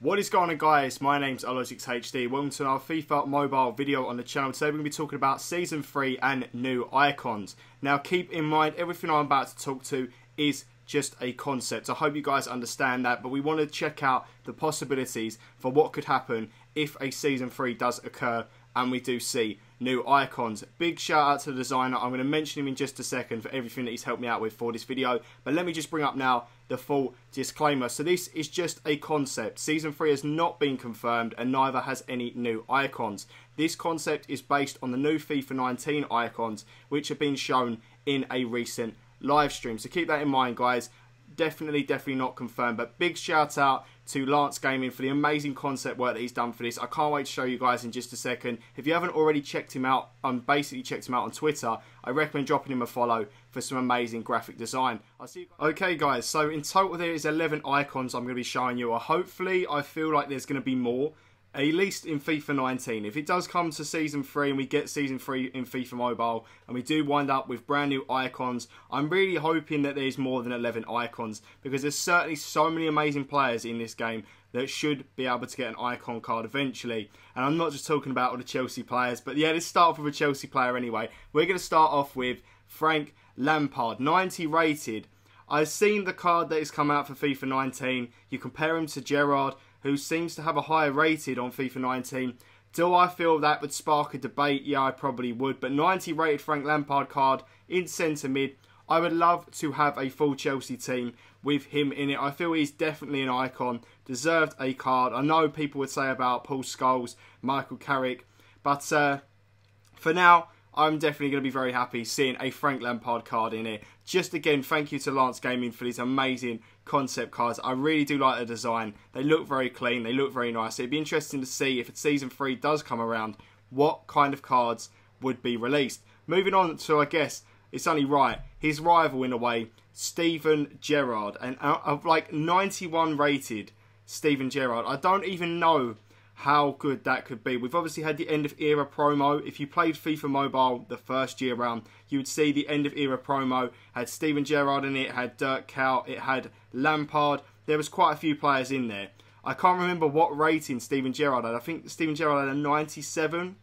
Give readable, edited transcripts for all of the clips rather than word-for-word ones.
What is going on, guys? My name's Olo6HD. Welcome to our FIFA mobile video on the channel. Today we're going to be talking about Season 3 and new icons. Now keep in mind, everything I'm about to talk to is just a concept. I hope you guys understand that, but we want to check out the possibilities for what could happen if a Season 3 does occur and we do see new icons. Big shout out to the designer. I'm going to mention him in just a second for everything that he's helped me out with for this video. But let me just bring up now the full disclaimer. So this is just a concept. Season 3 has not been confirmed and neither has any new icons. This concept is based on the new FIFA 19 icons which have been shown in a recent live stream. So keep that in mind, guys. Definitely not confirmed, but big shout out to LanceGaming for the amazing concept work that he's done for this. I can't wait to show you guys in just a second. If you haven't already checked him out, basically checked him out on Twitter, I recommend dropping him a follow for some amazing graphic design. I'll see you guys. Okay guys, so in total there is 11 icons I'm going to be showing you. Hopefully I feel like there's going to be more, at least in FIFA 19. If it does come to Season 3 and we get Season 3 in FIFA Mobile and we do wind up with brand new icons, I'm really hoping that there's more than 11 icons, because there's certainly so many amazing players in this game that should be able to get an icon card eventually. And I'm not just talking about all the Chelsea players, but yeah, let's start off with a Chelsea player anyway. We're going to start off with Frank Lampard, 90 rated. I've seen the card that has come out for FIFA 19. You compare him to Gerrard, who seems to have a higher rated on FIFA 19. Do I feel that would spark a debate? Yeah, I probably would. But 90 rated Frank Lampard card in centre mid. I would love to have a full Chelsea team with him in it. I feel he's definitely an icon. Deserved a card. I know people would say about Paul Scholes, Michael Carrick. But for now, I'm definitely going to be very happy seeing a Frank Lampard card in it. Just again, thank you to LanceGaming for these amazing concept cards. I really do like the design. They look very clean. They look very nice. It'd be interesting to see if Season 3 does come around, what kind of cards would be released. Moving on to, I guess, it's only right, his rival in a way, Steven Gerrard. And out of like 91 rated Steven Gerrard, I don't even know how good that could be. We've obviously had the end of era promo. If you played FIFA Mobile the first year round, you would see the end of era promo had Steven Gerrard in it, had Dirk Kuyt, it had Lampard. There was quite a few players in there. I can't remember what rating Steven Gerrard had. I think Steven Gerrard had a 97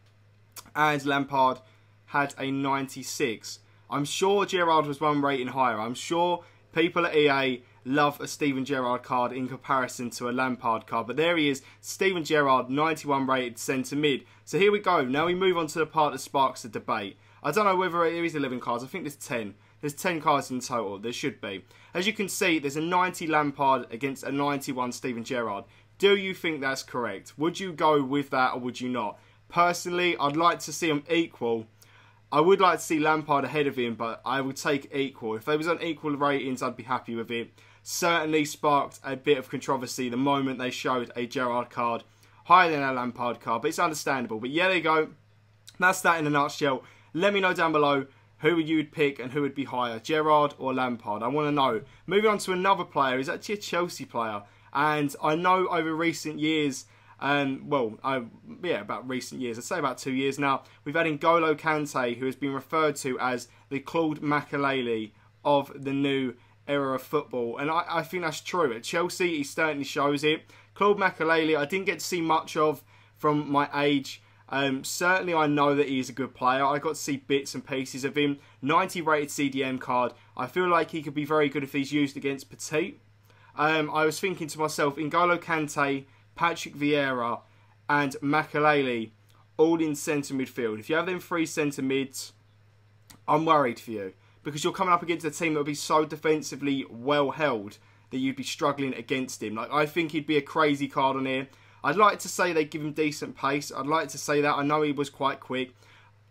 and Lampard had a 96. I'm sure Gerrard was one rating higher. I'm sure people at EA love a Steven Gerrard card in comparison to a Lampard card. But there he is, Steven Gerrard, 91 rated centre mid. So here we go. Now we move on to the part that sparks the debate. I don't know whether there is 11 cards. I think there's 10. There's 10 cards in total. There should be. As you can see, there's a 90 Lampard against a 91 Steven Gerrard. Do you think that's correct? Would you go with that or would you not? Personally, I'd like to see them equal. I would like to see Lampard ahead of him, but I would take equal. If they was on equal ratings, I'd be happy with it. Certainly sparked a bit of controversy the moment they showed a Gerrard card higher than a Lampard card, but it's understandable. But yeah, there you go. That's that in a nutshell. Let me know down below who you would pick and who would be higher, Gerrard or Lampard. I want to know. Moving on to another player, he's actually a Chelsea player, and I know over recent years, about recent years, I'd say about 2 years now, we've had N'Golo Kante, who has been referred to as the Claude MAKELELE of the new era of football, and I think that's true. At Chelsea, he certainly shows it. Claude MAKELELE, I didn't get to see much of from my age. Certainly, I know that he's a good player. I got to see bits and pieces of him. 90 rated CDM card. I feel like he could be very good if he's used against Petit. I was thinking to myself, N'Golo Kante, Patrick Vieira and MAKELELE all in centre midfield. If you have them three centre mids, I'm worried for you, because you're coming up against a team that will be so defensively well held that you'd be struggling against him. Like, I think he'd be a crazy card on here. I'd like to say they give him decent pace. I'd like to say that. I know he was quite quick.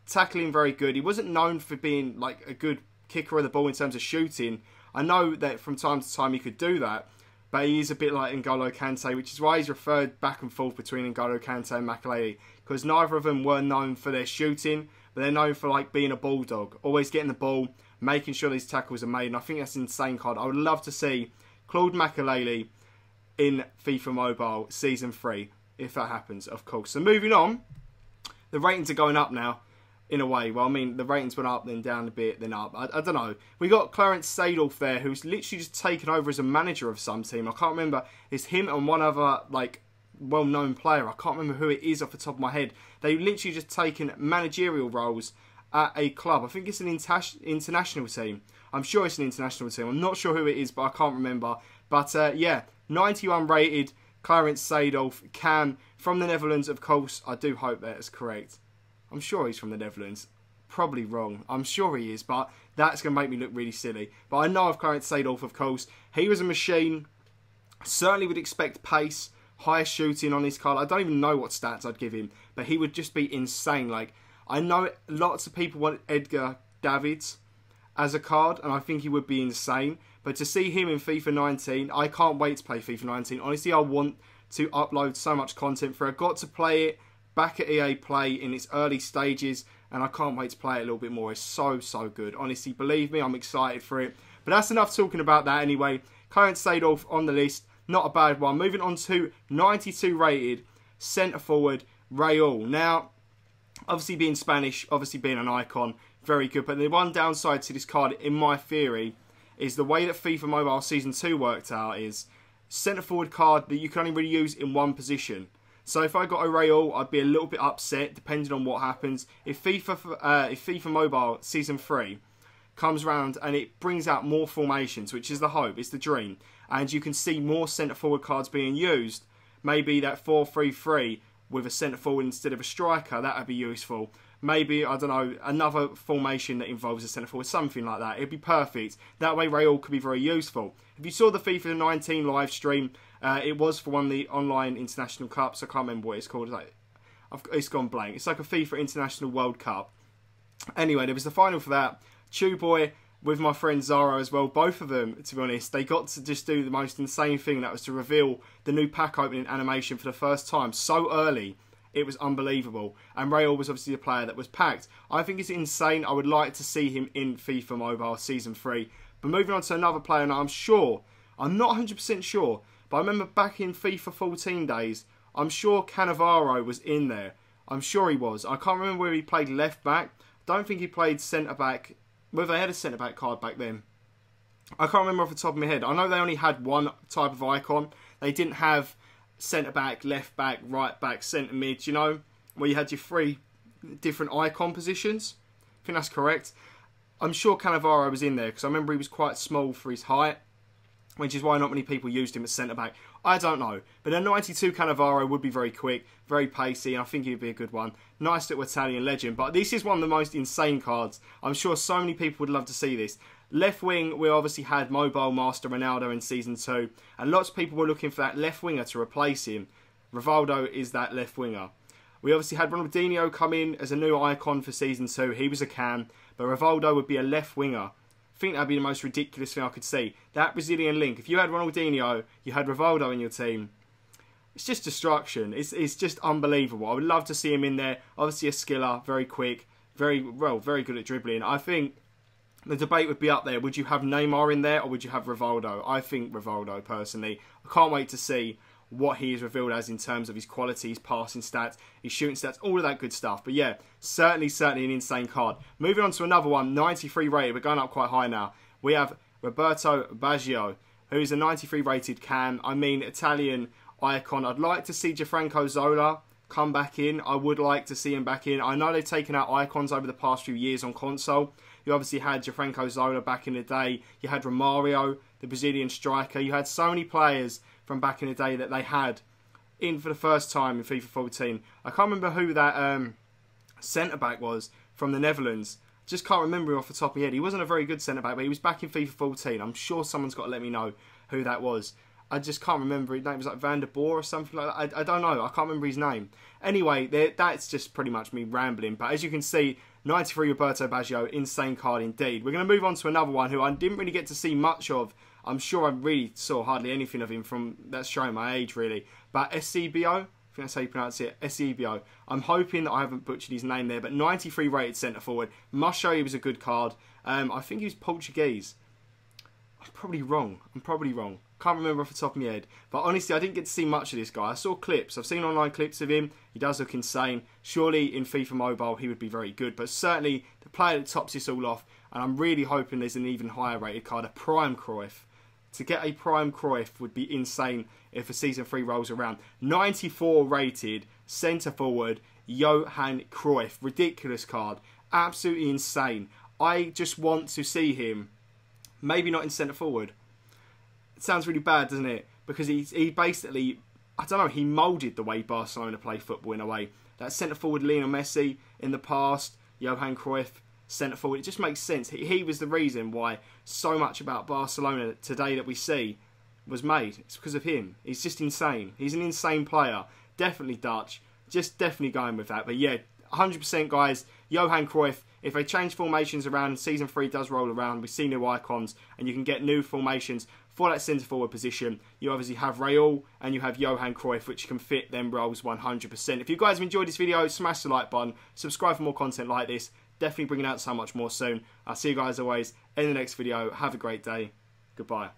Tackling very good. He wasn't known for being like a good kicker of the ball in terms of shooting. I know that from time to time he could do that, but he is a bit like N'Golo Kante, which is why he's referred back and forth between N'Golo Kante and MAKELELE, because neither of them were known for their shooting, but they're known for like being a bulldog, always getting the ball, making sure these tackles are made, and I think that's an insane card. I would love to see Claude MAKELELE in FIFA Mobile Season 3, if that happens, of course. So moving on, the ratings are going up now, in a way. Well, I mean, the ratings went up, then down a bit, then up. I don't know. We got Clarence Seedorf there, who's literally just taken over as a manager of some team. I can't remember. It's him and one other, like, well-known player. I can't remember who it is off the top of my head. They've literally just taken managerial roles at a club. I think it's an international team. I'm sure it's an international team. I'm not sure who it is, but I can't remember. But yeah, 91 rated Clarence Seedorf, Cam, from the Netherlands, of course. I do hope that is correct. I'm sure he's from the Netherlands. Probably wrong. I'm sure he is, but that's going to make me look really silly. But I know of Clarence Seedorf, of course. He was a machine. Certainly would expect pace, high shooting on his card. I don't even know what stats I'd give him, but he would just be insane. Like, I know lots of people want Edgar Davids as a card, and I think he would be insane. But to see him in FIFA 19, I can't wait to play FIFA 19. Honestly, I want to upload so much content for it. I got to play it back at EA Play in its early stages, and I can't wait to play it a little bit more. It's so, so good. Honestly, believe me, I'm excited for it. But that's enough talking about that anyway. Clarence Seedorf on the list, not a bad one. Moving on to 92 rated centre forward RAUL. Now, obviously being Spanish, obviously being an icon, very good. But the one downside to this card, in my theory, is the way that FIFA Mobile Season 2 worked out is centre forward card that you can only really use in one position. So if I got a RAUL, I'd be a little bit upset depending on what happens. If FIFA Mobile Season 3 comes round and it brings out more formations, which is the hope, it's the dream, and you can see more centre forward cards being used, maybe that 4-3-3 with a centre forward instead of a striker, that would be useful. Maybe, I don't know, another formation that involves a centre forward, something like that. It'd be perfect. That way RAUL could be very useful. If you saw the FIFA 19 live stream, it was for one of the online international cups. I can't remember what it's called. It's gone blank. It's like a FIFA International World Cup. Anyway, there was the final for that. Chew Boy with my friend Zara as well. Both of them, to be honest, they got to just do the most insane thing. That was to reveal the new pack opening animation for the first time so early. It was unbelievable. And RAUL was obviously the player that was packed. I think it's insane. I would like to see him in FIFA Mobile Season 3. But moving on to another player, and I'm sure, I'm not 100% sure, but I remember back in FIFA 14 days, I'm sure CANNAVARO was in there. I'm sure he was. I can't remember whether he played left back. Don't think he played centre back. Whether they had a centre back card back then. I can't remember off the top of my head. I know they only had one type of icon. They didn't have centre back, left back, right back, centre mid, you know, where you had your three different icon positions. I think that's correct. I'm sure CANNAVARO was in there because I remember he was quite small for his height, which is why not many people used him as centre back. I don't know, but a 92 CANNAVARO would be very quick, very pacey, and I think he'd be a good one. Nice little Italian legend, but this is one of the most insane cards. I'm sure so many people would love to see this. Left wing, we obviously had Mobile Master Ronaldo in Season 2, and lots of people were looking for that left winger to replace him. Rivaldo is that left winger. We obviously had Ronaldinho come in as a new icon for Season 2. He was a cam, but Rivaldo would be a left winger. I think that would be the most ridiculous thing I could see. That Brazilian link. If you had Ronaldinho, you had Rivaldo in your team. It's just destruction. It's just unbelievable. I would love to see him in there. Obviously a skiller, very quick, very good at dribbling. I think the debate would be up there. Would you have Neymar in there or would you have Rivaldo? I think Rivaldo, personally. I can't wait to see what he is revealed as in terms of his quality, his passing stats, his shooting stats, all of that good stuff. But yeah, certainly an insane card. Moving on to another one, 93 rated. We're going up quite high now. We have Roberto Baggio, who is a 93 rated cam. I mean, Italian icon. I'd like to see Gianfranco Zola come back in. I would like to see him back in. I know they've taken out icons over the past few years on console. You obviously had Gianfranco Zola back in the day. You had Romario, the Brazilian striker. You had so many players from back in the day that they had in for the first time in FIFA 14. I can't remember who that centre-back was from the Netherlands. Just can't remember him off the top of my head. He wasn't a very good centre-back, but he was back in FIFA 14. I'm sure someone's got to let me know who that was. I just can't remember. His name was like Van der Boer or something like that. I don't know. I can't remember his name. Anyway, that's just pretty much me rambling. But as you can see, 93 Roberto Baggio, insane card indeed. We're going to move on to another one who I didn't really get to see much of. I'm sure I really saw hardly anything of him from, that's showing my age really. But SEEDOF, I think that's how you pronounce it, SEEDOF. I'm hoping that I haven't butchered his name there, but 93 rated centre forward. Must show he was a good card. I think he was Portuguese. I'm probably wrong. Can't remember off the top of my head. But honestly, I didn't get to see much of this guy. I saw clips. I've seen online clips of him. He does look insane. Surely in FIFA Mobile, he would be very good. But certainly, the player that tops this all off, and I'm really hoping there's an even higher rated card, a Prime Cruyff. To get a prime Cruyff would be insane if a season 3 rolls around. 94 rated centre forward Johan Cruyff. Ridiculous card. Absolutely insane. I just want to see him, maybe not in centre forward. It sounds really bad, doesn't it? Because he basically, I don't know, he moulded the way Barcelona play football in a way. That centre forward Lionel Messi in the past, Johan Cruyff, centre forward. It just makes sense. He was the reason why so much about Barcelona today that we see was made. It's because of him. He's just insane. He's an insane player. Definitely Dutch. Just definitely going with that. But yeah, 100% guys, Johan Cruyff. If they change formations around, Season 3 does roll around, we see new icons, and you can get new formations for that centre forward position. You obviously have RAUL and you have Johan Cruyff, which can fit them roles 100%. If you guys have enjoyed this video, smash the like button, subscribe for more content like this. Definitely bringing out so much more soon. I'll see you guys always in the next video. Have a great day. Goodbye.